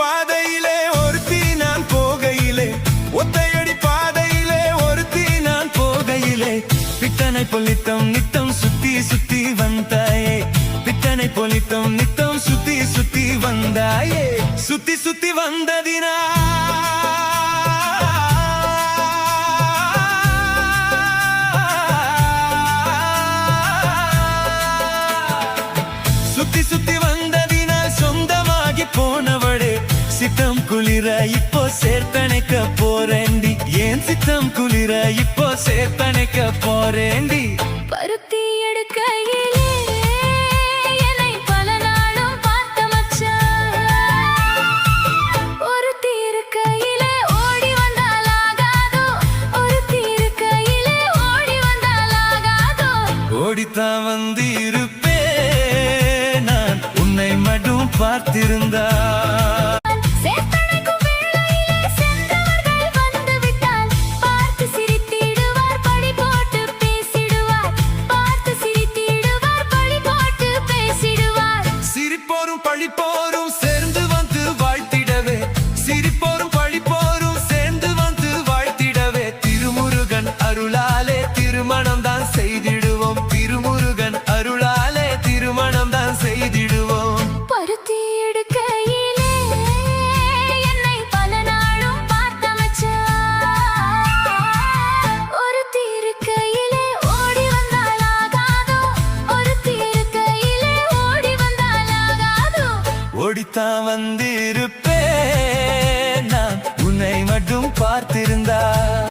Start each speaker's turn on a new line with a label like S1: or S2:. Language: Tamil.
S1: பாதையிலே ஒருத்தி நான் போகையிலே, ஒத்தையடி பாதையிலே ஒருத்தி நான் போகையிலே, பித்தனை பொலித்தம் நித்தம் சுத்தி சுத்தி வந்தாயே, பித்தனை பொலித்தம் நித்தம் சுத்தி சுத்தி வந்தாயே, சுத்தி சுத்தி வந்ததினா சுத்தி சுத்தி வந்ததினால் சொந்தமாகி போனவளே, சித்தம் குளிர இப்போ சேர்த்தணைக்க போறேண்டி, ஏன் சித்தம் குளிர இப்போ சேர்த்தணைக்க போறேண்டி.
S2: பருத்தி எடுக்கையிலே என்னை பல நாளும் பார்த்த மச்சான், ஒருத்தி இருக்கையிலே ஓடி வந்தால் ஆகாதோ, ஒருத்தி இருக்கையிலே ஓடி வந்தால் ஆகாதோ,
S1: ஓடித்தான் வந்து இருப்பே நான் உன்னை மட்டும் பார்த்திருந்தா.
S2: சேர்த்தணைக்கும் வேளையிலே சென்றவர்கள் வந்துவிட்டால் பார்த்து சிரித்திடுவார், பழி போட்டு பேசிடுவார், பார்த்து சிரித்திடுவார், பழி போட்டு பேசிடுவார்.
S1: சிரிப்போரும் பழிப்போரும் சேர்ந்து வந்து வாழ்த்திடவே, சிரிப்போரும் பழிப்போரும் சேர்ந்து வந்து வாழ்த்திடவே, திருமுருகன் அருளாலே திருமணம் தான் செய்திடுவோம், திருமுருகன் அருளாலே திருமணம் தான் செய்திடுவோம்.
S2: பருத்தி எடுக்கையிலே என்னை பல நாளும் பார்த்த மச்சான், ஒருத்தி இருக்கையிலே ஓடி வந்தால் ஆகாதோ, ஒருத்தி இருக்கையிலே ஓடி வந்தால் ஆகாதோ,
S1: ஓடித்தான் வந்து